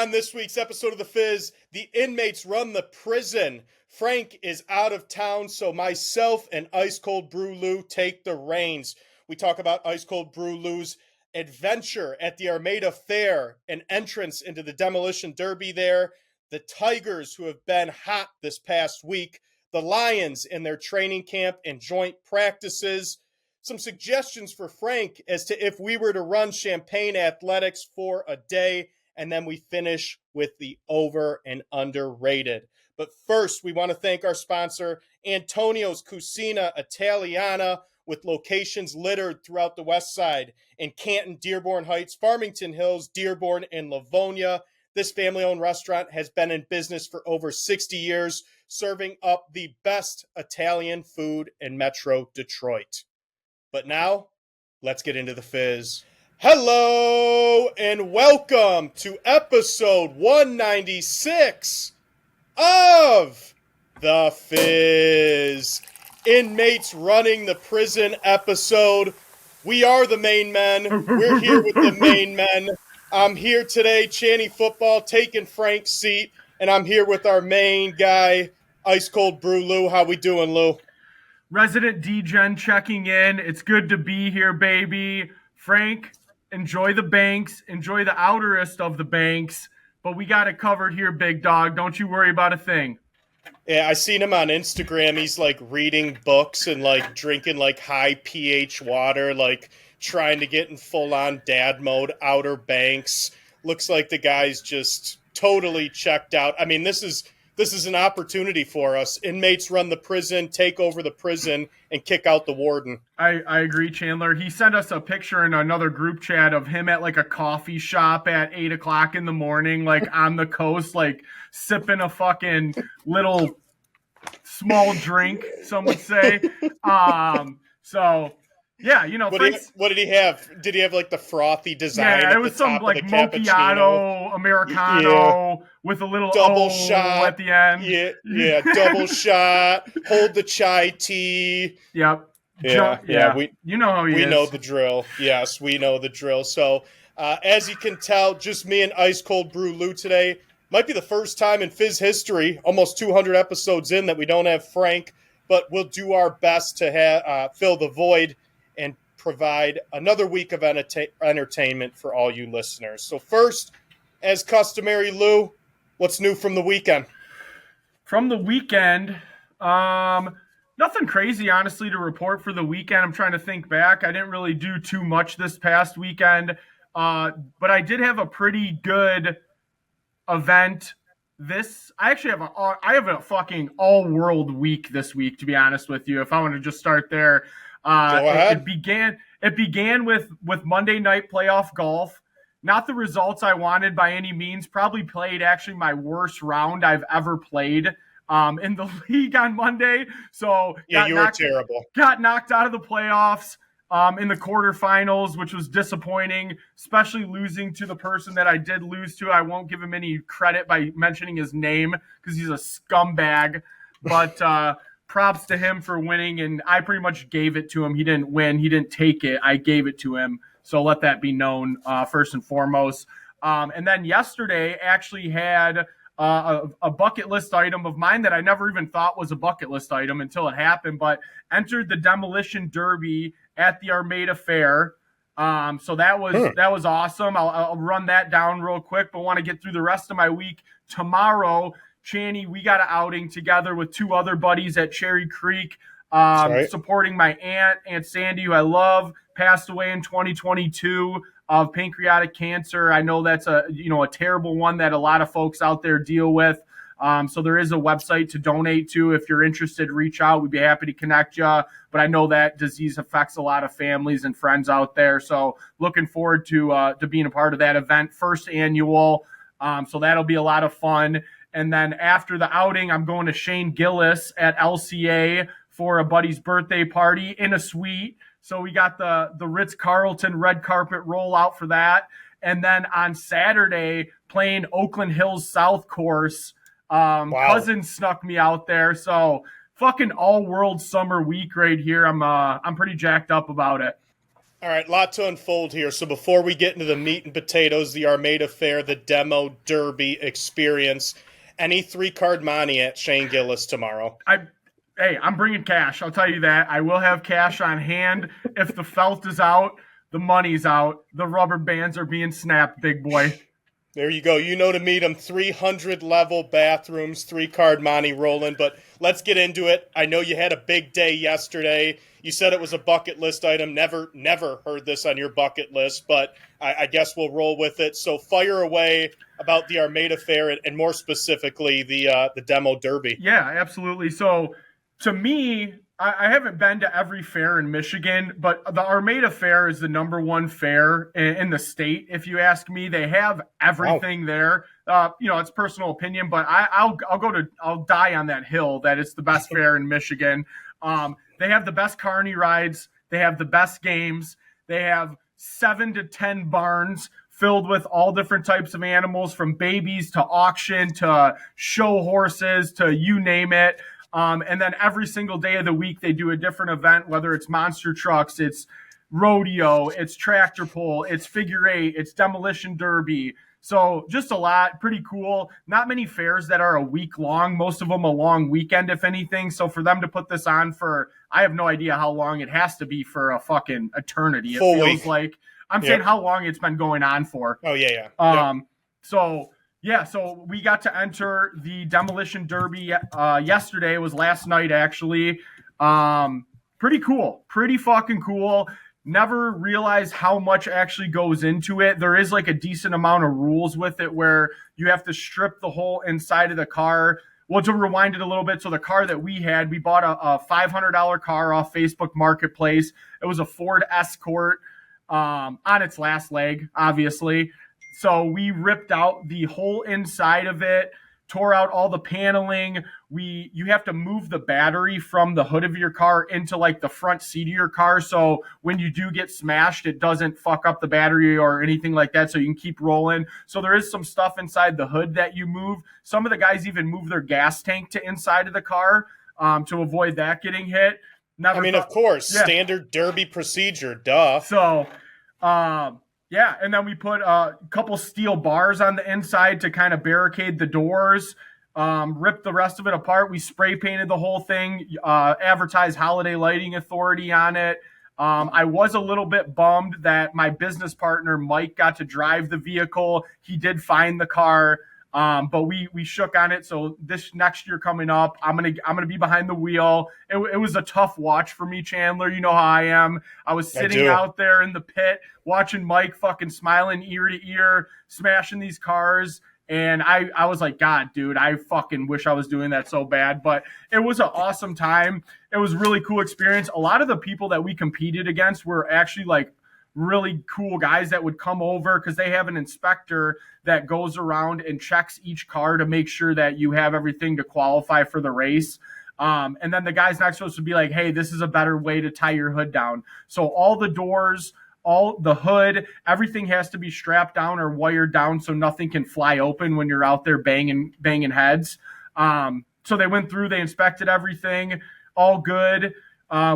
on this week's episode of The Fizz, the inmates run the prison. Frank is out of town, so myself and Ice Cold Brew Lou take the reins. We talk about Ice Cold Brew Lou's adventure at the Armada Fair, an entrance into the Demolition Derby there, the Tigers who have been hot this past week, the Lions in their training camp and joint practices, some suggestions for Frank as to if we were to run Champaign Athletics for a day, and then we finish with the over and underrated. But first, we want to thank our sponsor, Antonio's Cucina Italiana, with locations littered throughout the West Side in Canton, Dearborn Heights, Farmington Hills, Dearborn, and Livonia. This family-owned restaurant has been in business for over 60 years, serving up the best Italian food in Metro Detroit. But now, let's get into the Fizz. Hello and welcome to episode 196 of the Fizz. Inmates running the prison episode. We are the main men. We're here with the main men. I'm here today, Channy Football, taking Frank's seat, and I'm here with our main guy, Ice Cold Brew Lou. How we doing, Lou? Resident D-Gen checking in. It's good to be here, baby. Frank, enjoy the banks. Enjoy the outerest of the banks. But we got it covered here, big dog. Don't you worry about a thing. Yeah, I seen him on Instagram. He's like reading books and like drinking like high pH water, like trying to get in full-on dad mode, Outer Banks. Looks like the guy's just totally checked out. I mean, this is an opportunity for us. Inmates run the prison, take over the prison, and kick out the warden. I agree, Chandler. He sent us a picture in another group chat of him at like a coffee shop at 8 o'clock in the morning, like on the coast, like sipping a fucking little small drink, some would say. So yeah, you know, what did he have? Did he have like the frothy design? Yeah, it was some like macchiato Americano with a little double shot at the end. Yeah, double shot. Hold the chai tea. Yep. Yeah. You know how he is. We know the drill. Yes, we know the drill. So, as you can tell, just me and Ice Cold Brew Lou today. Might be the first time in Fizz history, almost 200 episodes in, that we don't have Frank, but we'll do our best to fill the void and provide another week of entertainment for all you listeners. So first, as customary, Lou, what's new from the weekend? From the weekend, nothing crazy, honestly, to report for the weekend. I'm trying to think back. I didn't really do too much this past weekend, but I did have a pretty good event. I have a fucking all-world week this week, to be honest with you, if I want to just start there. Go ahead. It began with Monday night playoff golf. Not the results I wanted by any means. Probably played actually my worst round I've ever played in the league on Monday. So yeah, you were terrible. Got knocked out of the playoffs in the quarterfinals, which was disappointing, especially losing to the person that I did lose to. I won't give him any credit by mentioning his name because he's a scumbag. But props to him for winning, and I pretty much gave it to him. He didn't win. He didn't take it. I gave it to him. So let that be known first and foremost. And then yesterday actually had a bucket list item of mine that I never even thought was a bucket list item until it happened, but entered the Demolition Derby at the Armada Fair. So that was awesome. I'll run that down real quick, but want to get through the rest of my week. Tomorrow, Channy, we got an outing together with two other buddies at Cherry Creek, supporting my Aunt Sandy, who I love, passed away in 2022 of pancreatic cancer. I know that's a terrible one that a lot of folks out there deal with. So there is a website to donate to. If you're interested, reach out. We'd be happy to connect you. But I know that disease affects a lot of families and friends out there. So looking forward to being a part of that event, first annual. So that'll be a lot of fun. And then after the outing, I'm going to Shane Gillis at LCA for a buddy's birthday party in a suite. So we got the Ritz-Carlton red carpet rollout for that. And then on Saturday, playing Oakland Hills South course. Wow. Cousin snuck me out there. So fucking all-world summer week right here. I'm pretty jacked up about it. All right, lot to unfold here. So before we get into the meat and potatoes, the Armada Fair, the Demo Derby experience, any 3-card money at Shane Gillis tomorrow? Hey, I'm bringing cash. I'll tell you that. I will have cash on hand. If the felt is out, the money's out. The rubber bands are being snapped, big boy. There you go. You know to meet them. 300 level bathrooms, 3-card money rolling. But let's get into it. I know you had a big day yesterday. You said it was a bucket list item. Never heard this on your bucket list, but I guess we'll roll with it. So fire away about the Armada Fair and more specifically the Demo Derby. Yeah, absolutely. So to me, I haven't been to every fair in Michigan, but the Armada Fair is the number one fair in the state. If you ask me, they have everything there. It's personal opinion, but I'll die on that hill that it's the best fair in Michigan. They have the best carny rides. They have the best games. They have 7 to 10 barns filled with all different types of animals, from babies to auction to show horses to you name it. And then every single day of the week, they do a different event, whether it's monster trucks, it's rodeo, it's tractor pull, it's figure eight, it's demolition derby. So just a lot, pretty cool. Not many fairs that are a week long, most of them a long weekend, if anything. So for them to put this on for, I have no idea how long it has to be, for a fucking eternity. It Full feels week. like, I'm saying how long it's been going on for. Oh, yeah. So we got to enter the Demolition Derby yesterday. It was last night, actually. Pretty cool. Pretty fucking cool. Never realized how much actually goes into it. There is like a decent amount of rules with it, where you have to strip the whole inside of the car. Well, to rewind it a little bit, so the car that we had, we bought a $500 car off Facebook Marketplace. It was a Ford Escort on its last leg, obviously. So we ripped out the whole inside of it, tore out all the paneling. You have to move the battery from the hood of your car into like the front seat of your car. So when you do get smashed, it doesn't fuck up the battery or anything like that. So you can keep rolling. So there is some stuff inside the hood that you move. Some of the guys even move their gas tank to inside of the car to avoid that getting hit. Of course, standard derby procedure, duh. So, yeah, and then we put a couple steel bars on the inside to kind of barricade the doors, ripped the rest of it apart. We spray painted the whole thing, advertised Holiday Lighting Authority on it. I was a little bit bummed that my business partner, Mike, got to drive the vehicle. He did find the car, but we shook on it. So this next year coming up, I'm gonna be behind the wheel. It was a tough watch for me, Chandler. You know how I am. I was sitting out there in the pit watching Mike fucking smiling ear to ear, smashing these cars. And I was like, God, dude, I fucking wish I was doing that so bad. But it was an awesome time. It was a really cool experience. A lot of the people that we competed against were actually like really cool guys that would come over, because they have an inspector that goes around and checks each car to make sure that you have everything to qualify for the race. And then the guys next to us would be like, hey, this is a better way to tie your hood down. So all the doors, all the hood, everything has to be strapped down or wired down so nothing can fly open when you're out there banging heads. So they went through, they inspected everything, all good.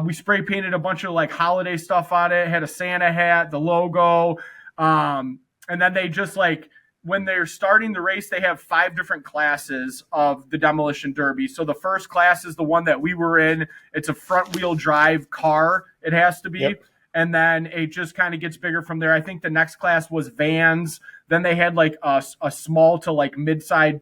We spray painted a bunch of like holiday stuff on it, had a Santa hat, the logo. And then they just like, when they're starting the race, they have 5 different classes of the Demolition Derby. So the first class is the one that we were in. It's a front wheel drive car. It has to be. Yep. And then it just kind of gets bigger from there. I think the next class was vans. Then they had like a small to like mid-side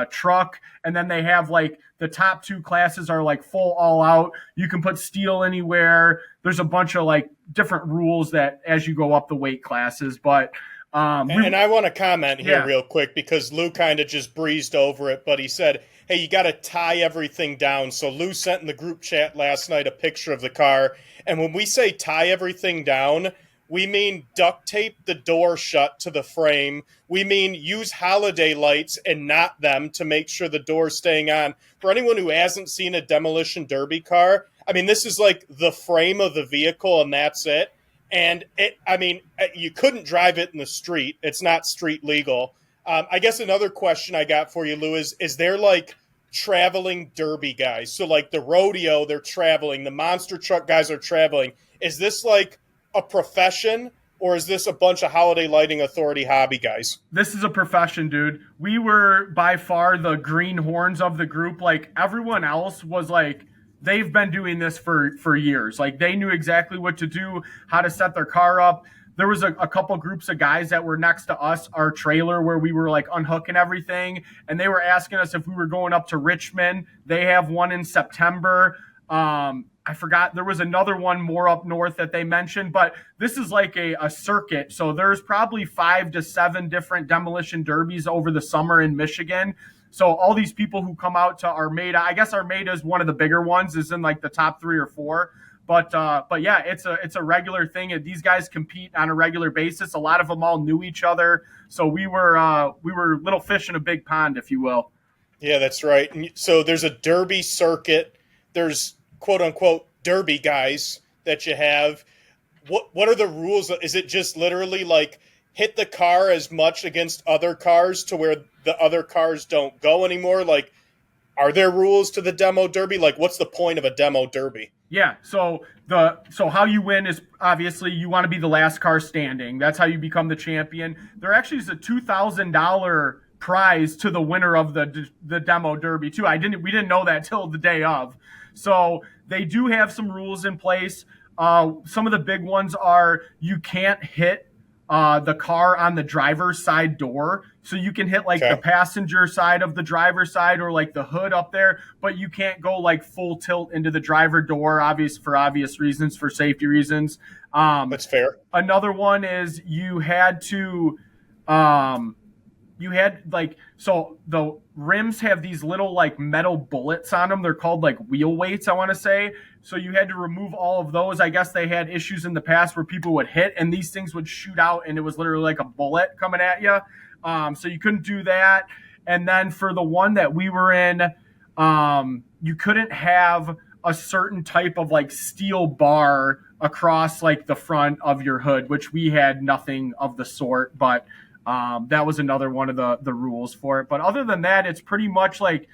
truck. And then they have like the top 2 classes are like full all out. You can put steel anywhere. There's a bunch of like different rules that as you go up the weight classes. But and I want to comment here real quick, because Lou kind of just breezed over it, but he said, hey, you got to tie everything down. So Lou sent in the group chat last night a picture of the car. And when we say tie everything down, we mean duct tape the door shut to the frame. We mean use holiday lights and knot them to make sure the door's staying on. For anyone who hasn't seen a Demolition Derby car, I mean, this is like the frame of the vehicle and that's it. And you couldn't drive it in the street. It's not street legal. I guess another question I got for you, Lou, is there like traveling derby guys? So like the rodeo, they're traveling. The monster truck guys are traveling. Is this like a profession, or is this a bunch of Holiday Lighting Authority hobby guys? This is a profession, dude. We were by far the greenhorns of the group. Like everyone else was like, they've been doing this for years. Like they knew exactly what to do, how to set their car up. There was a couple groups of guys that were next to us, our trailer, where we were like unhooking everything, and they were asking us if we were going up to Richmond. They have one in September. I forgot, there was another one more up north that they mentioned, but this is like a circuit. So there's probably 5 to 7 different demolition derbies over the summer in Michigan. So all these people who come out to Armada, I guess Armada is one of the bigger ones, is in like the top 3 or 4. But yeah, it's a regular thing. These guys compete on a regular basis. A lot of them all knew each other, so we were little fish in a big pond, if you will. Yeah, that's right. And so there's a derby circuit. There's quote unquote derby guys that you have. What are the rules? Is it just literally like hit the car as much against other cars to where the other cars don't go anymore? Like, are there rules to the demo derby? Like, what's the point of a demo derby? Yeah, so how you win is obviously you want to be the last car standing. That's how you become the champion. There actually is a $2,000 prize to the winner of the demo derby too. We didn't know that till the day of. So they do have some rules in place. Some of the big ones are you can't hit the car on the driver's side door. So you can hit like the passenger side of the driver's side or like the hood up there, but you can't go like full tilt into the driver door, for obvious reasons, for safety reasons. That's fair. Another one is you had like, so the rims have these little like metal bullets on them. They're called like wheel weights, I want to say. So you had to remove all of those. I guess they had issues in the past where people would hit and these things would shoot out and it was literally like a bullet coming at you. So you couldn't do that. And then for the one that we were in, you couldn't have a certain type of like steel bar across like the front of your hood, which we had nothing of the sort, but that was another one of the rules for it. But other than that, it's pretty much like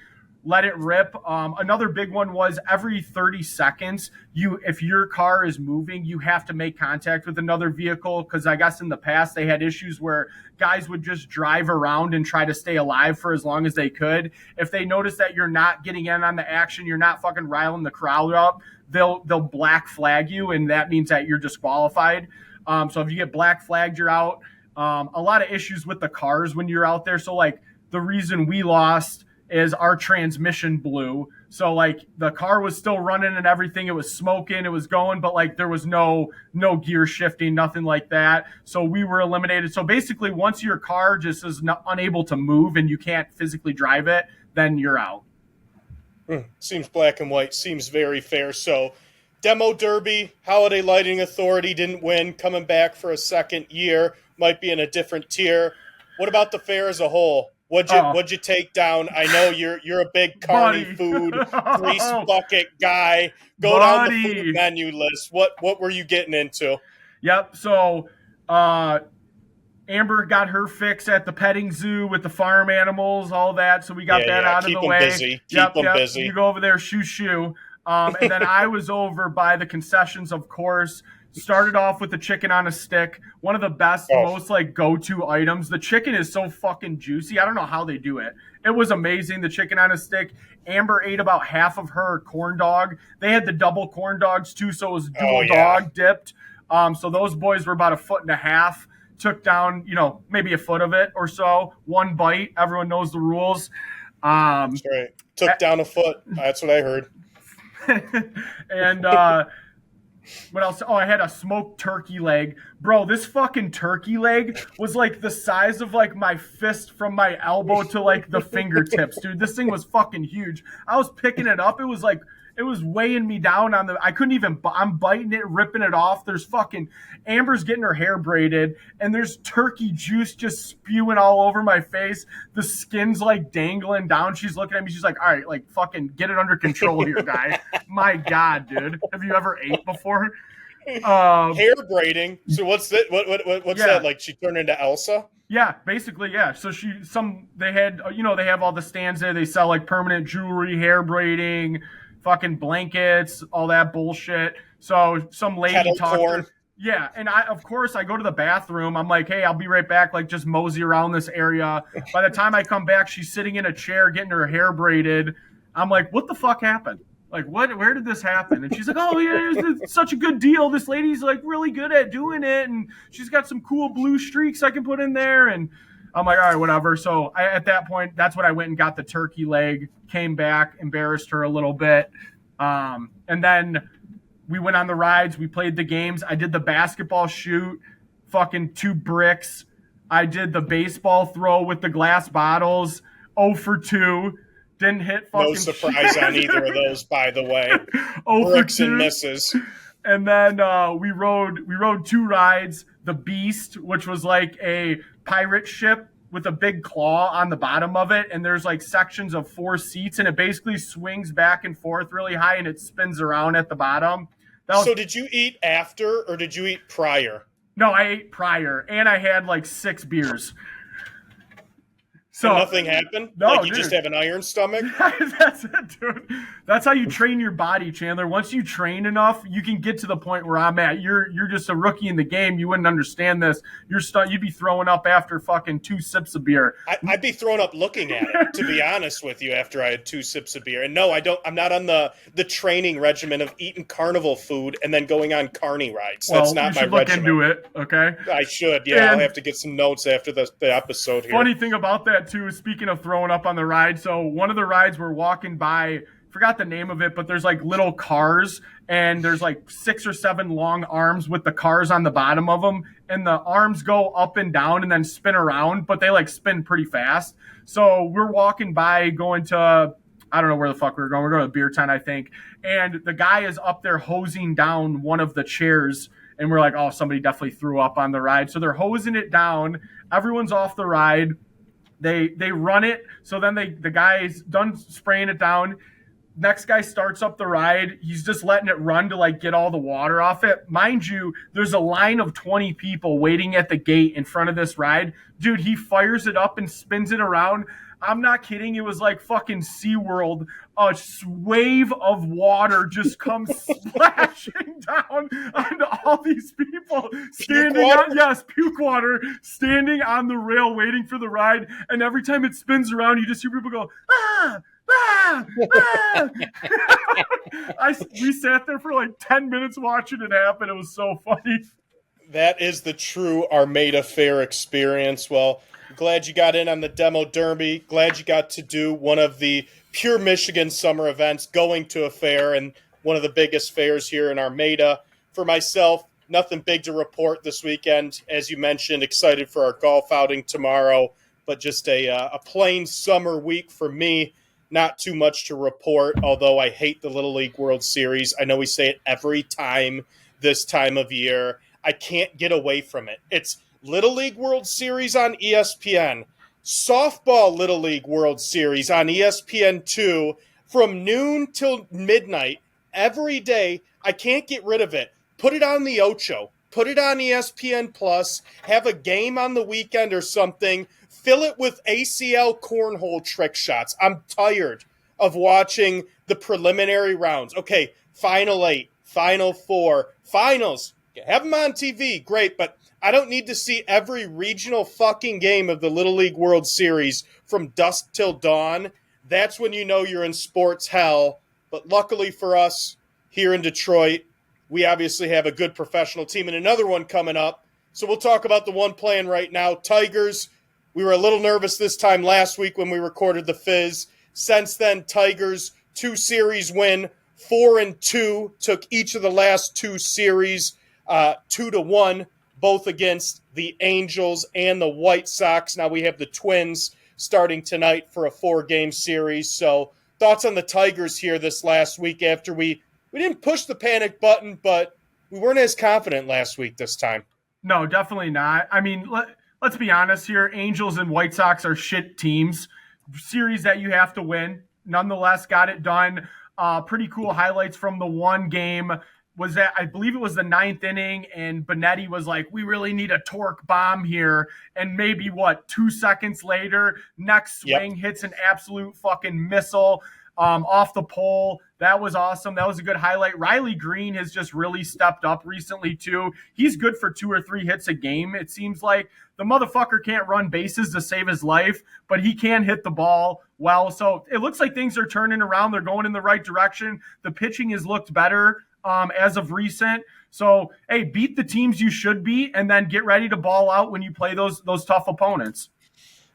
let it rip. Another big one was every 30 seconds, if your car is moving, you have to make contact with another vehicle, because I guess in the past they had issues where guys would just drive around and try to stay alive for as long as they could. If they notice that you're not getting in on the action, you're not fucking riling the crowd up, they'll black flag you, and that means that you're disqualified. So if you get black flagged, you're out. A lot of issues with the cars when you're out there. So like the reason we lost is our transmission blew. So like the car was still running and everything. It was smoking, it was going, but like there was no gear shifting, nothing like that. So we were eliminated. So basically once your car just is unable to move and you can't physically drive it, then you're out. Seems black and white. Seems very fair. So demo derby, Holiday Lighting Authority didn't win, coming back for a second year, might be in a different tier. What about the fair as a whole? What'd you take down? I know you're a big carny food grease bucket guy. Go down the food menu list. What were you getting into? Yep. So Amber got her fix at the petting zoo with the farm animals, all that. So we got that out of the way. Busy. Keep them busy. You go over there, shoo. And then I was over by the concessions, of course. Started off with the chicken on a stick, one of the best, most like go-to items. The chicken is so fucking juicy. I don't know how they do it. It was amazing, the chicken on a stick. Amber ate about half of her corn dog. They had the double corn dogs too, so it was dual dog dipped. So those boys were about 1.5 feet. Took down, maybe a foot of it or so. One bite. Everyone knows the rules. That's right. Took down a foot. That's what I heard. And what else? Oh, I had a smoked turkey leg. Bro, this fucking turkey leg was like the size of like my fist from my elbow to like the fingertips, dude. This thing was fucking huge. I was picking it up. It was weighing me down I couldn't even, I'm biting it, ripping it off. There's fucking, Amber's getting her hair braided and there's turkey juice just spewing all over my face. The skin's like dangling down. She's looking at me. She's like, all right, like fucking get it under control here, guy. My God, dude. Have you ever ate before? Hair braiding. So what's that? What's that? Like she turned into Elsa? Yeah, basically, yeah. So they have all the stands there. They sell like permanent jewelry, hair braiding, fucking blankets, all that bullshit. So some lady Kettle corn. Yeah, and of course I go to the bathroom. I'm like, hey, I'll be right back. Like, just mosey around this area. By the time I come back, she's sitting in a chair getting her hair braided. I'm like, what the fuck happened? Like, what? Where did this happen? And she's like, oh yeah, it's such a good deal. This lady's like really good at doing it, and she's got some cool blue streaks I can put in there. And I'm like, all right, whatever. So at that point, that's when I went and got the turkey leg. Came back, embarrassed her a little bit, and then we went on the rides. We played the games. I did the basketball shoot, fucking 2 bricks. I did the baseball throw with the glass bottles, 0 for 2. Didn't hit fucking No surprise on either of those, by the way. 0 Bricks for 2. and misses. And then we rode 2 rides. The Beast, which was like a pirate ship with a big claw on the bottom of it, and there's like sections of 4 seats, and it basically swings back and forth really high, and it spins around at the bottom. So did you eat after or did you eat prior? No, I ate prior, and I had like 6 beers. So and nothing happened? No, like you dude. just have an iron stomach? That's it, dude. That's how you train your body, Chandler. Once you train enough, you can get to the point where I'm at. You're just a rookie in the game. You wouldn't understand this. You'd be throwing up after fucking 2 sips of beer. I'd be throwing up looking at it, to be honest with you, after I had 2 sips of beer. And no, I'm not on the training regimen of eating carnival food and then going on carny rides. That's not my regimen. Look into it, okay? I should, yeah. I'll have to get some notes after the episode here. Funny thing about that, too, speaking of throwing up on the ride, so one of the rides we're walking by, forgot the name of it, but there's like little cars, and there's like 6 or 7 long arms with the cars on the bottom of them, and the arms go up and down and then spin around, but they like spin pretty fast. So we're walking by going to, I don't know where the fuck we're going. We're going to Beer Tent, I think, and the guy is up there hosing down one of the chairs, and we're like, oh, somebody definitely threw up on the ride. So they're hosing it down. Everyone's off the ride. They run it, so then the guy's done spraying it down. Next guy starts up the ride. He's just letting it run to like get all the water off it. Mind you, there's a line of 20 people waiting at the gate in front of this ride. Dude, he fires it up and spins it around. I'm not kidding. It was like fucking SeaWorld. A wave of water just comes splashing down onto all these people puke water, standing on the rail waiting for the ride. And every time it spins around, you just hear people go, ah, ah, ah. We sat there for like 10 minutes watching it happen. It was so funny. That is the true Armada Fair experience. Well, glad you got in on the Demo Derby. Glad you got to do one of the pure Michigan summer events, going to a fair, and one of the biggest fairs here in Armada. For myself, nothing big to report this weekend. As you mentioned, excited for our golf outing tomorrow, but just a plain summer week for me. Not too much to report, although I hate the Little League World Series. I know we say it every time this time of year. I can't get away from it. It's Little League World Series on ESPN, softball Little League World Series on ESPN2 from noon till midnight every day. I can't get rid of it. Put it on the Ocho. Put it on ESPN Plus. Have a game on the weekend or something. Fill it with ACL cornhole trick shots. I'm tired of watching the preliminary rounds. Okay, Final 8, Final 4, Finals. Have them on TV, great, but I don't need to see every regional fucking game of the Little League World Series from dusk till dawn. That's when you know you're in sports hell. But luckily for us here in Detroit, we obviously have a good professional team and another one coming up. So we'll talk about the one playing right now, Tigers. We were a little nervous this time last week when we recorded the Fizz. Since then, Tigers, 2 series win, 4-2, took each of the last 2 series 2-1, both against the Angels and the White Sox. Now we have the Twins starting tonight for a 4-game series. So thoughts on the Tigers here this last week after we didn't push the panic button, but we weren't as confident last week this time. No, definitely not. I mean, let's be honest here. Angels and White Sox are shit teams. Series that you have to win. Nonetheless, got it done. Pretty cool highlights from the one game was that I believe it was the 9th inning, and Benetti was like, we really need a torque bomb here. And maybe, 2 seconds later, next swing hits an absolute fucking missile. off the pole. That was awesome. That was a good highlight. Riley Green has just really stepped up recently, too. He's good for 2 or 3 hits a game, it seems like. The motherfucker can't run bases to save his life, but he can hit the ball well. So it looks like things are turning around. They're going in the right direction. The pitching has looked better as of recent. So, hey, beat the teams you should beat and then get ready to ball out when you play those tough opponents.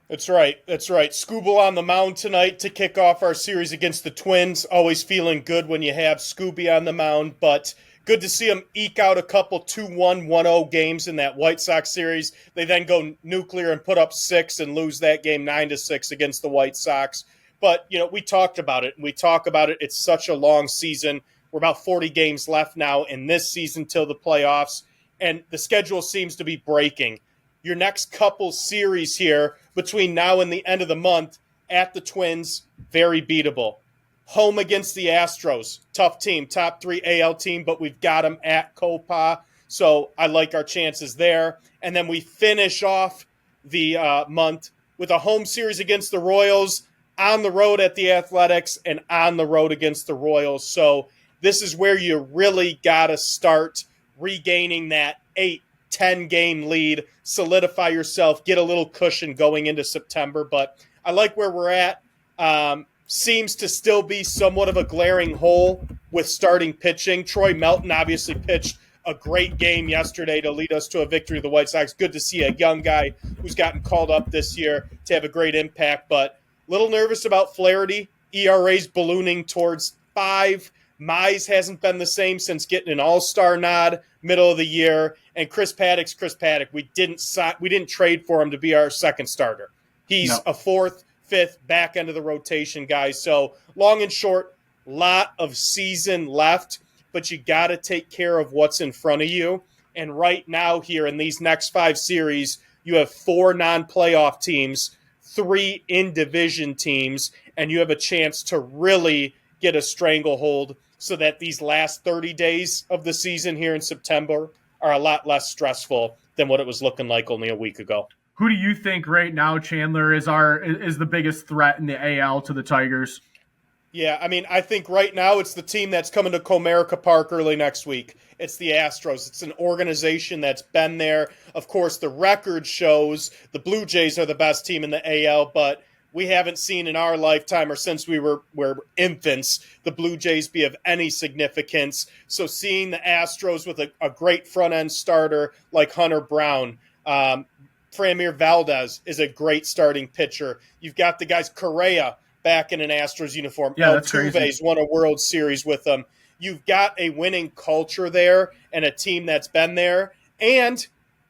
That's right. Scooble on the mound tonight to kick off our series against the Twins. Always feeling good when you have Scooby on the mound, but good to see him eke out a couple 2-1, 1-0 games in that White Sox series. They then go nuclear and put up 6 and lose that game 9-6 against the White Sox. But, we talked about it, and we talk about it. It's such a long season. We're about 40 games left now in this season till the playoffs, and the schedule seems to be breaking. Your next couple series here between now and the end of the month at the Twins, very beatable. Home against the Astros, tough team, top 3 AL team, but we've got them at Copa, so I like our chances there. And then we finish off the month with a home series against the Royals, on the road at the Athletics, and on the road against the Royals. So this is where you really got to start regaining that 8-10 game lead, solidify yourself, get a little cushion going into September. But I like where we're at. Seems to still be somewhat of a glaring hole with starting pitching. Troy Melton obviously pitched a great game yesterday to lead us to a victory of the White Sox. Good to see a young guy who's gotten called up this year to have a great impact, but a little nervous about Flaherty. ERA's ballooning towards 5. Mize hasn't been the same since getting an all-star nod middle of the year. And Chris Paddock. We didn't trade for him to be our second starter. He's a 4th, 5th, back end of the rotation guy. So long and short, lot of season left, but you got to take care of what's in front of you. And right now here in these next 5 series, you have 4 non-playoff teams, 3 in-division teams, and you have a chance to really get a stranglehold so that these last 30 days of the season here in September are a lot less stressful than what it was looking like only a week ago. Who do you think right now, Chandler, is the biggest threat in the AL to the Tigers? Yeah, I think right now it's the team that's coming to Comerica Park early next week. It's the Astros. It's an organization that's been there. Of course, the record shows the Blue Jays are the best team in the AL, but we haven't seen in our lifetime or since we were infants the Blue Jays be of any significance. So seeing the Astros with a great front-end starter like Hunter Brown, Framber Valdez is a great starting pitcher. You've got the guys Correa back in an Astros uniform. Yeah, that's crazy. Altuve's won a World Series with them. You've got a winning culture there and a team that's been there. And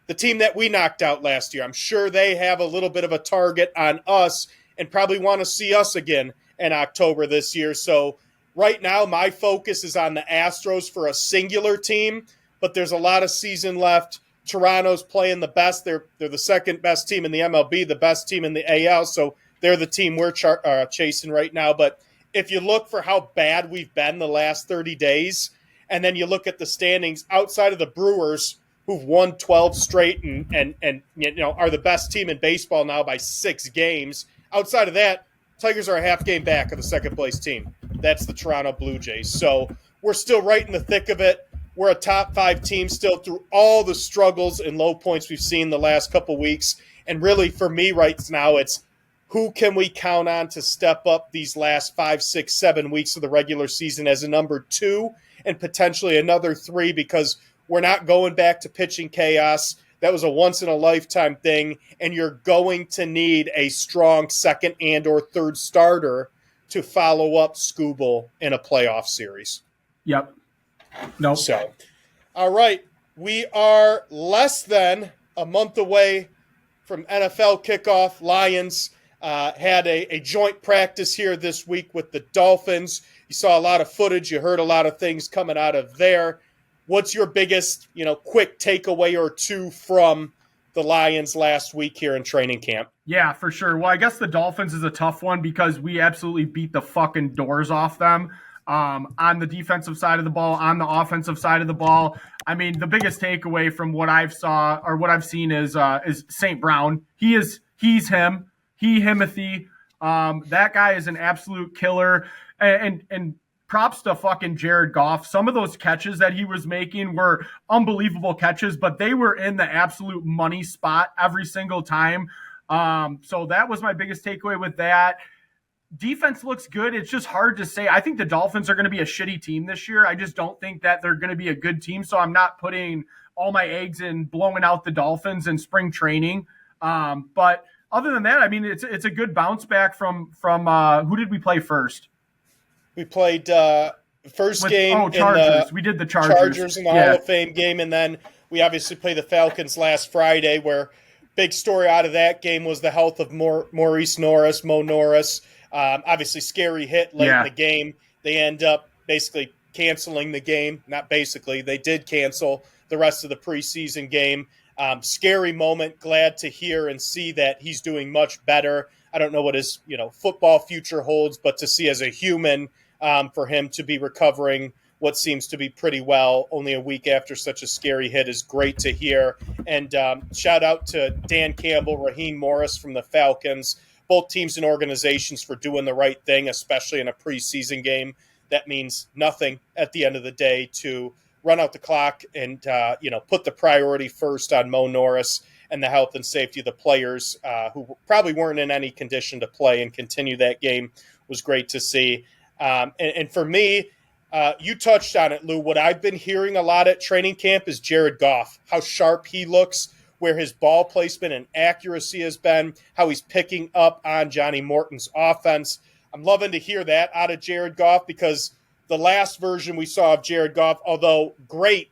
the team that we knocked out last year, I'm sure they have a little bit of a target on us and probably want to see us again in October this year. So right now my focus is on the Astros for a singular team, but there's a lot of season left. Toronto's playing the best. They're the second best team in the MLB, the best team in the AL. So they're the team we're chasing right now. But if you look for how bad we've been the last 30 days, and then you look at the standings outside of the Brewers, who've won 12 straight and are the best team in baseball now by 6 games. Outside of that, Tigers are a half game back of the second place team. That's the Toronto Blue Jays. So we're still right in the thick of it. We're a top 5 team still through all the struggles and low points we've seen the last couple weeks. And really for me right now, it's who can we count on to step up these last 5, 6, 7 weeks of the regular season as a number 2 and potentially another 3, because we're not going back to pitching chaos. That was a once-in-a-lifetime thing, and you're going to need a strong second and or third starter to follow up Scooble in a playoff series. Yep. Nope. So, all right. We are less than a month away from NFL kickoff. Lions had a joint practice here this week with the Dolphins. You saw a lot of footage. You heard a lot of things coming out of there. What's your biggest, quick takeaway or 2 from the Lions last week here in training camp? Yeah, for sure. Well, I guess the Dolphins is a tough one because we absolutely beat the fucking doors off them on the defensive side of the ball, on the offensive side of the ball. I mean, the biggest takeaway from what I've seen is St. Brown. He's him. Himothy. That guy is an absolute killer. And props to fucking Jared Goff. Some of those catches that he was making were unbelievable catches, but they were in the absolute money spot every single time. So that was my biggest takeaway with that. Defense looks good. It's just hard to say. I think the Dolphins are going to be a shitty team this year. I just don't think that they're going to be a good team. So I'm not putting all my eggs in blowing out the Dolphins in spring training. But other than that, I mean, it's a good bounce back from who did we play first? We played first game Chargers. We did the Chargers in the Hall of Fame game, and then we obviously played the Falcons last Friday, where big story out of that game was the health of Mo Norris. Obviously, scary hit late in the game. They end up basically canceling the game. Not basically. They did cancel the rest of the preseason game. Scary moment. Glad to hear and see that he's doing much better. I don't know what his football future holds, but to see as a human, for him to be recovering what seems to be pretty well only a week after such a scary hit is great to hear. And shout out to Dan Campbell, Raheem Morris from the Falcons, both teams and organizations for doing the right thing, especially in a preseason game. That means nothing at the end of the day to run out the clock and put the priority first on Mo Norris and the health and safety of the players who probably weren't in any condition to play and continue that game was great to see. And for me, you touched on it, Lou. What I've been hearing a lot at training camp is Jared Goff, how sharp he looks, where his ball placement and accuracy has been, how he's picking up on Johnny Morton's offense. I'm loving to hear that out of Jared Goff because the last version we saw of Jared Goff, although great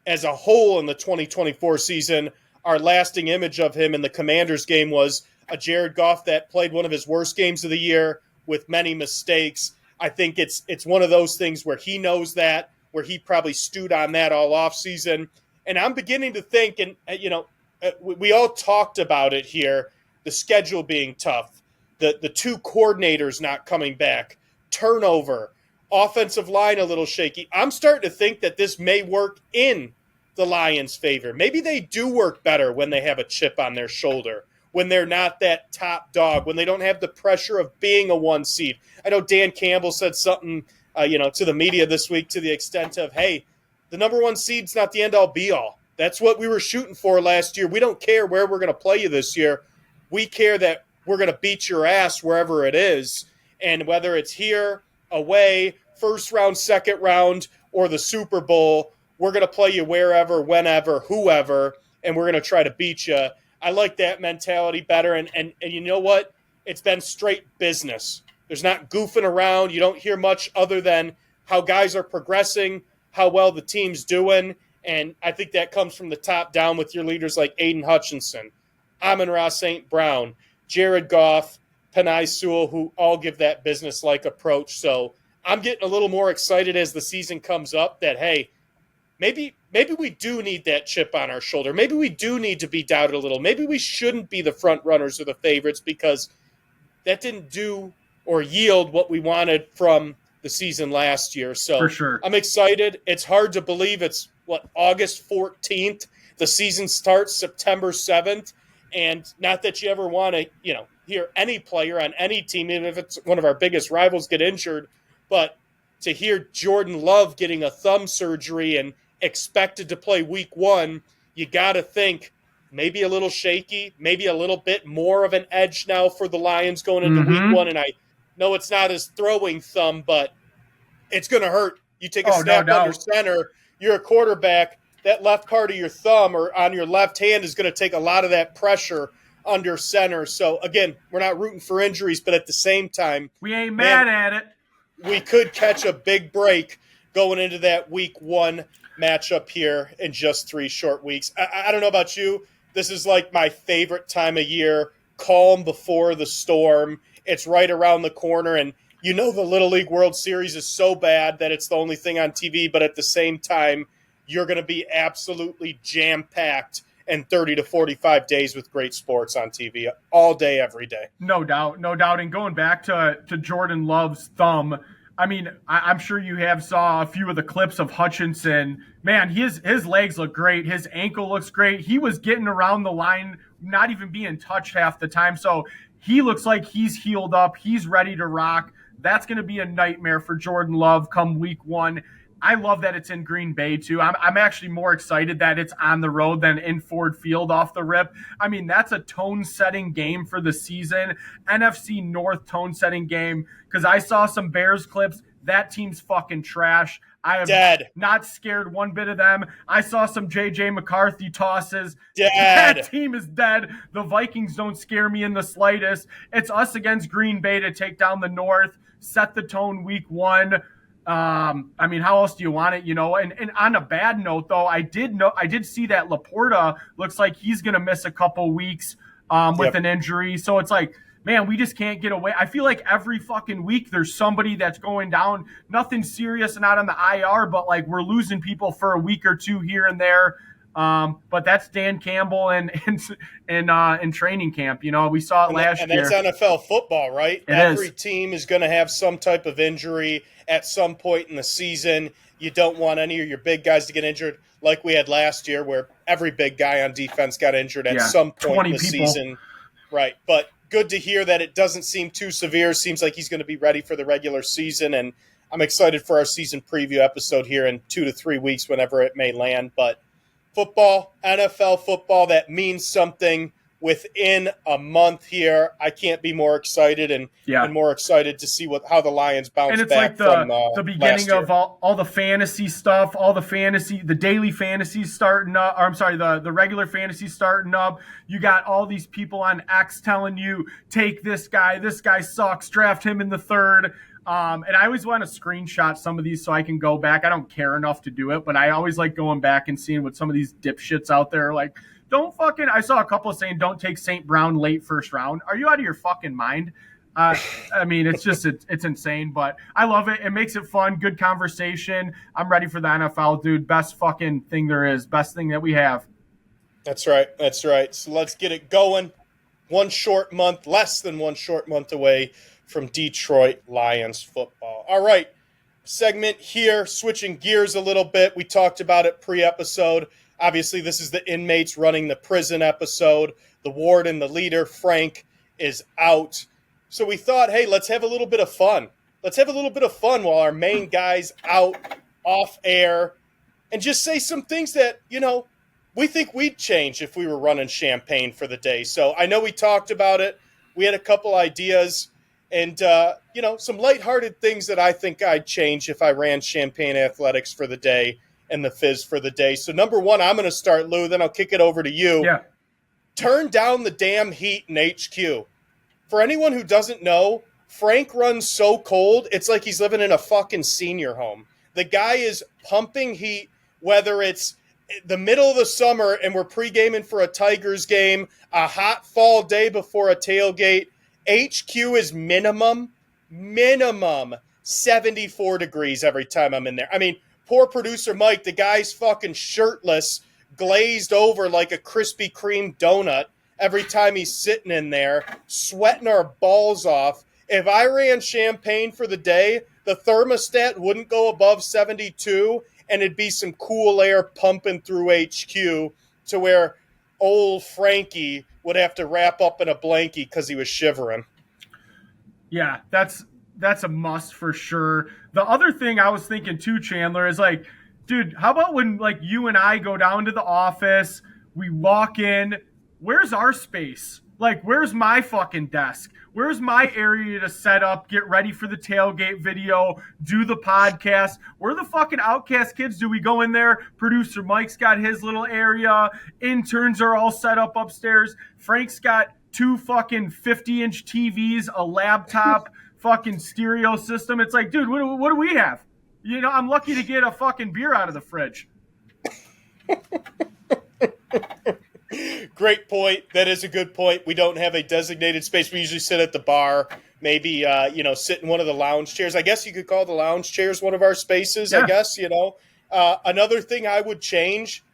as a whole in the 2024 season, our lasting image of him in the Commanders game was a Jared Goff that played one of his worst games of the year with many mistakes. I think it's one of those things where he knows that, where he probably stewed on that all offseason. And I'm beginning to think, and we all talked about it here, the schedule being tough, the two coordinators not coming back, turnover, offensive line a little shaky. I'm starting to think that this may work in the Lions' favor. Maybe they do work better when they have a chip on their shoulder, when they're not that top dog, when they don't have the pressure of being a one seed. I know Dan Campbell said something, to the media this week to the extent of, hey, the number one seed's not the end-all be-all. That's what we were shooting for last year. We don't care where we're going to play you this year. We care that we're going to beat your ass wherever it is. And whether it's here, away, first round, second round, or the Super Bowl, we're going to play you wherever, whenever, whoever, and we're going to try to beat you. I like that mentality better. And you know what? It's been straight business. There's not goofing around. You don't hear much other than how guys are progressing, how well the team's doing. And I think that comes from the top down with your leaders like Aiden Hutchinson, Amon-Ra St. Brown, Jared Goff, Penei Sewell, who all give that business-like approach. So I'm getting a little more excited as the season comes up that, hey, maybe we do need that chip on our shoulder. Maybe we do need to be doubted a little. Maybe we shouldn't be the front runners or the favorites because that didn't do or yield what we wanted from the season last year. So for sure, I'm excited. It's hard to believe it's August 14th. The season starts September 7th. And not that you ever want to, hear any player on any team, even if it's one of our biggest rivals, get injured. But to hear Jordan Love getting a thumb surgery and expected to play week 1, you got to think maybe a little shaky, maybe a little bit more of an edge now for the Lions going into week 1. And I know it's not his throwing thumb, but it's going to hurt. You take a snap under center, you're a quarterback, that left part of your thumb or on your left hand is going to take a lot of that pressure under center. So, again, we're not rooting for injuries, but at the same time, we ain't mad at it. We could catch a big break going into that week 1 matchup here in just 3 short weeks. I don't know about you. This is like my favorite time of year, calm before the storm. It's right around the corner, and the Little League World Series is so bad that it's the only thing on TV, but at the same time, you're going to be absolutely jam-packed in 30 to 45 days with great sports on TV all day, every day. No doubt. And going back to Jordan Love's thumb, I mean, I'm sure you have saw a few of the clips of Hutchinson. Man, his legs look great. His ankle looks great. He was getting around the line, not even being touched half the time. So He looks like he's healed up. He's ready to rock. That's going to be a nightmare for Jordan Love come week 1. I love that it's in Green Bay, too. I'm actually more excited that it's on the road than in Ford Field off the rip. I mean, that's a tone-setting game for the season. NFC North tone-setting game, because I saw some Bears clips. That team's fucking trash. I am not scared one bit of them. I saw some J.J. McCarthy tosses. That team is dead. The Vikings don't scare me in the slightest. It's us against Green Bay to take down the North, set the tone week 1. I mean, how else do you want it, you know? And on a bad note, though, I did see that Laporta looks like he's going to miss a couple weeks with an injury. So it's like, man, we just can't get away. I feel like every fucking week there's somebody that's going down. Nothing serious, not on the IR, but like we're losing people for a week or two here and there. But that's Dan Campbell and in training camp. You know, we saw it last year. And that's NFL football, right? Every team is going to have some type of injury at some point in the season. You don't want any of your big guys to get injured like we had last year where every big guy on defense got injured at some point in the season. Right. But good to hear that it doesn't seem too severe. Seems like he's going to be ready for the regular season. And I'm excited for our season preview episode here in 2 to 3 weeks, whenever it may land. But football, NFL football, that means something within a month here. I can't be more excited and more excited to see how the Lions bounce back. And it's like the beginning of all the fantasy stuff, the daily fantasy starting up, or I'm sorry, the regular fantasy starting up. You got all these people on X telling you, take this guy sucks, draft him in the 3rd. And I always want to screenshot some of these so I can go back. I don't care enough to do it, but I always like going back and seeing what some of these dipshits out there are like. I saw a couple saying, don't take St. Brown late first round. Are you out of your fucking mind? I mean, it's just, it's insane, but I love it. It makes it fun. Good conversation. I'm ready for the NFL, dude. Best fucking thing there is. Best thing that we have. That's right. So let's get it going. Less than one short month away from Detroit Lions football. All right. Segment here, switching gears a little bit. We talked about it pre-episode. Obviously, this is the inmates running the prison episode. The warden, the leader, Frank, is out. So we thought, hey, let's have a little bit of fun. While our main guy's out, off air, and just say some things that, you know, we think we'd change if we were running Champaign for the day. So I know we talked about it. We had a couple ideas and, some lighthearted things that I think I'd change if I ran Champaign Athletics for the day and the Fizz for the day. So number one, I'm going to start, Lou, then I'll kick it over to you. Yeah. Turn down the damn heat in HQ. For anyone who doesn't know, Frank runs so cold, it's like he's living in a fucking senior home. The guy is pumping heat, whether it's the middle of the summer and we're pre-gaming for a Tigers game, a hot fall day before a tailgate. HQ is minimum 74 degrees every time I'm in there. I mean, poor producer Mike, the guy's fucking shirtless, glazed over like a Krispy Kreme donut every time he's sitting in there, sweating our balls off. If I ran Champaign for the day, the thermostat wouldn't go above 72, and it'd be some cool air pumping through HQ to where old Frankie would have to wrap up in a blankie because he was shivering. Yeah, that's a must for sure. The other thing I was thinking too, Chandler, is like, dude, how about when like you and I go down to the office, we walk in, where's our space? Like, where's my fucking desk? Where's my area to set up, get ready for the tailgate video, do the podcast? Where the fucking Outcast kids do we go in there? Producer Mike's got his little area. Interns are all set up upstairs. Frank's got 2 fucking 50-inch TVs, a laptop, fucking stereo system. It's like, dude, what do we have? You know, I'm lucky to get a fucking beer out of the fridge. Great point. That is a good point. We don't have a designated space. We usually sit at the bar, maybe, sit in one of the lounge chairs. I guess you could call the lounge chairs one of our spaces, yeah. I guess, Another thing I would change,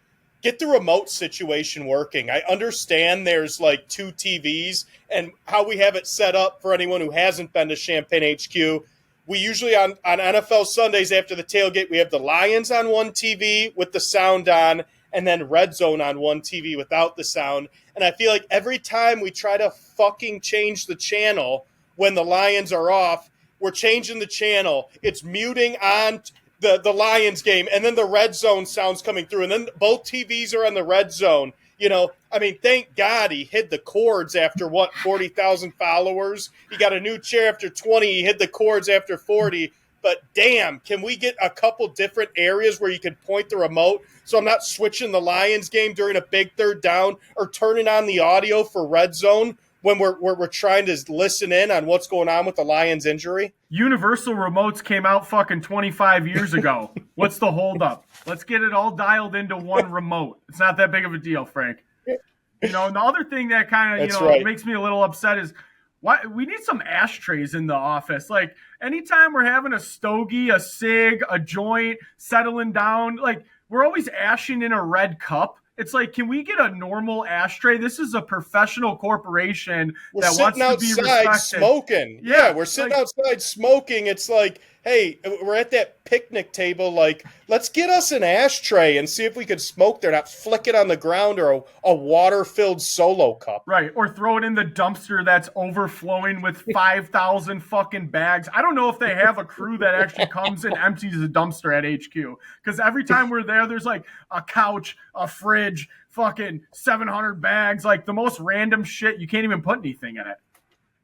get the remote situation working. I understand there's like 2 TVs and how we have it set up for anyone who hasn't been to Champaign HQ. We usually on NFL Sundays after the tailgate, we have the Lions on one TV with the sound on, and then Red Zone on one TV without the sound. And I feel like every time we try to fucking change the channel when the Lions are off, we're changing the channel. It's muting on the Lions game, and then the Red Zone sounds coming through, and then both TVs are on the Red Zone. I mean, thank God he hid the cords after 40,000 followers. He got a new chair after 20. He hid the cords after 40. But damn, can we get a couple different areas where you can point the remote so I'm not switching the Lions game during a big third down or turning on the audio for Red Zone when we're trying to listen in on what's going on with the Lions injury? Universal remotes came out fucking 25 years ago. What's the holdup? Let's get it all dialed into one remote. It's not that big of a deal, Frank. And the other thing that kind of, makes me a little upset is why we need some ashtrays in the office. Like anytime we're having a stogie, a cig, a joint, settling down, like we're always ashing in a red cup. It's like, can we get a normal ashtray? This is a professional corporation that wants to be respected. We're sitting outside smoking. Yeah, we're sitting outside smoking. It's like, hey, we're at that picnic table. Like, let's get us an ashtray and see if we can smoke there, not flick it on the ground or a water-filled Solo cup. Right, or throw it in the dumpster that's overflowing with 5,000 fucking bags. I don't know if they have a crew that actually comes and empties the dumpster at HQ. Because every time we're there, there's like a couch, a fridge, fucking 700 bags, like the most random shit. You can't even put anything in it.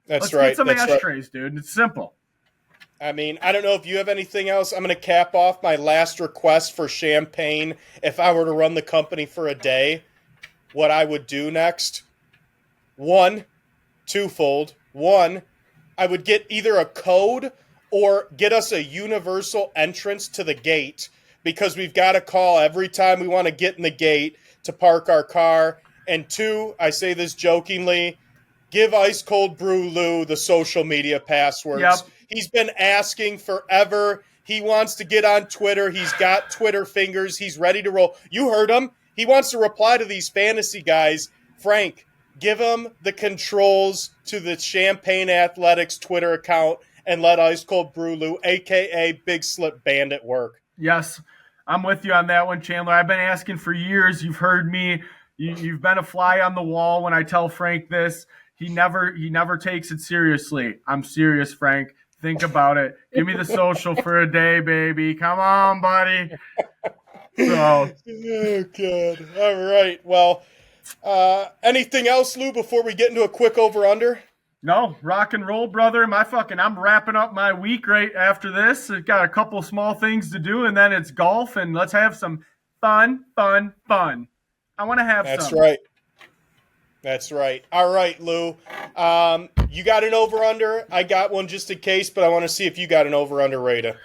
Let's get some ashtrays, dude. It's simple. I mean, I don't know if you have anything else. I'm going to cap off my last request for champagne. If I were to run the company for a day, what I would do next, twofold. One, I would get either a code or get us a universal entrance to the gate, because we've got to call every time we want to get in the gate to park our car. And two, I say this jokingly, give Ice Cold Brew Lou the social media passwords. Yep. He's been asking forever. He wants to get on Twitter. He's got Twitter fingers. He's ready to roll. You heard him. He wants to reply to these fantasy guys. Frank, give him the controls to the Champagne Athletics Twitter account and let Ice Cold Brew Lou, a.k.a. Big Slip Bandit, work. Yes, I'm with you on that one, Chandler. I've been asking for years. You've heard me. You've been a fly on the wall when I tell Frank this. He never takes it seriously. I'm serious, Frank. Think about it. Give me the social for a day, baby. Come on, buddy. So. Oh, God. All right. Well, anything else, Lou, before we get into a quick over-under? No, rock and roll, brother. I'm wrapping up my week right after this. I've got a couple small things to do, and then it's golf, and let's have some fun. I want to have some. That's right. That's right. All right, Lou. You got an over-under? I got one just in case, but I want to see if you got an over-under, Rada.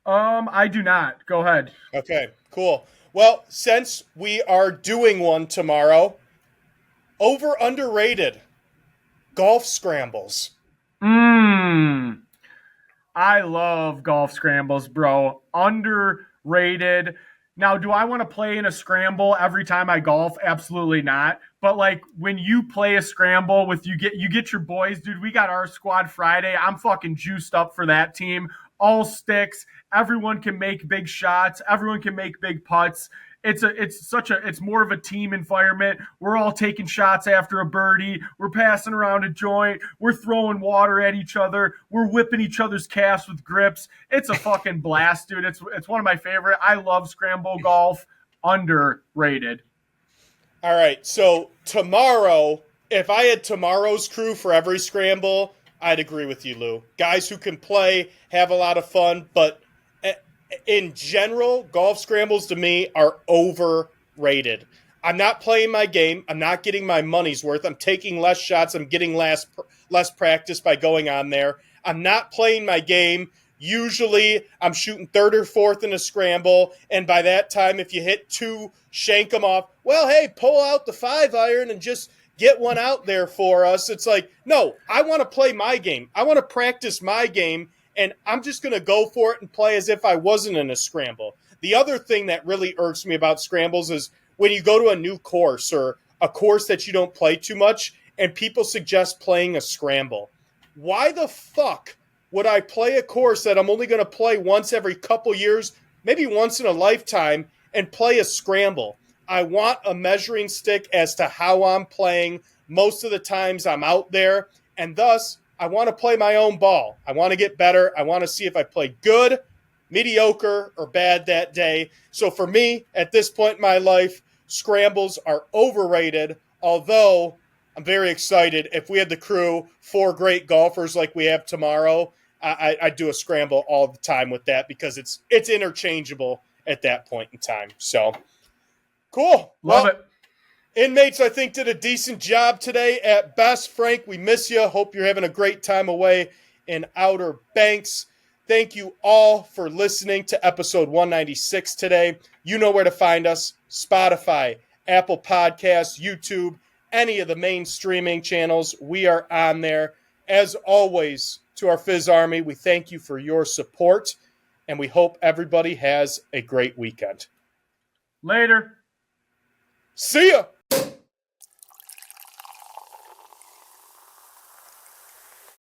I do not. Go ahead. Okay, cool. Well, since we are doing one tomorrow, over-underrated golf scrambles. I love golf scrambles, bro. Underrated. Now, do I want to play in a scramble every time I golf? Absolutely not. But like when you play a scramble with you get your boys, dude. We got our squad Friday. I'm fucking juiced up for that team. All sticks. Everyone can make big shots. Everyone can make big putts. It's more of a team environment. We're all taking shots after a birdie. We're passing around a joint. We're throwing water at each other. We're whipping each other's calves with grips. It's a fucking blast, dude. It's one of my favorite. I love scramble golf. Underrated. All right. So tomorrow, if I had tomorrow's crew for every scramble, I'd agree with you, Lou. Guys who can play, have a lot of fun, but in general, golf scrambles to me are overrated. I'm not playing my game. I'm not getting my money's worth. I'm taking less shots. I'm getting less practice by going on there. I'm not playing my game. Usually, I'm shooting third or fourth in a scramble, and by that time, if you hit two, shank them off. Well, hey, pull out the 5-iron and just get one out there for us. It's like, no, I want to play my game. I want to practice my game. And I'm just going to go for it and play as if I wasn't in a scramble. The other thing that really irks me about scrambles is when you go to a new course or a course that you don't play too much and people suggest playing a scramble. Why the fuck would I play a course that I'm only going to play once every couple years, maybe once in a lifetime, and play a scramble? I want a measuring stick as to how I'm playing most of the times I'm out there. And thus, I want to play my own ball. I want to get better. I want to see if I play good, mediocre, or bad that day. So for me, at this point in my life, scrambles are overrated, although I'm very excited. If we had the crew, 4 great golfers like we have tomorrow, I do a scramble all the time with that because it's interchangeable at that point in time. So, cool. Love it. Inmates, I think, did a decent job today at best. Frank, we miss you. Hope you're having a great time away in Outer Banks. Thank you all for listening to episode 196 today. You know where to find us: Spotify, Apple Podcasts, YouTube, any of the main streaming channels. We are on there. As always, to our Fizz Army, we thank you for your support, and we hope everybody has a great weekend. Later. See ya!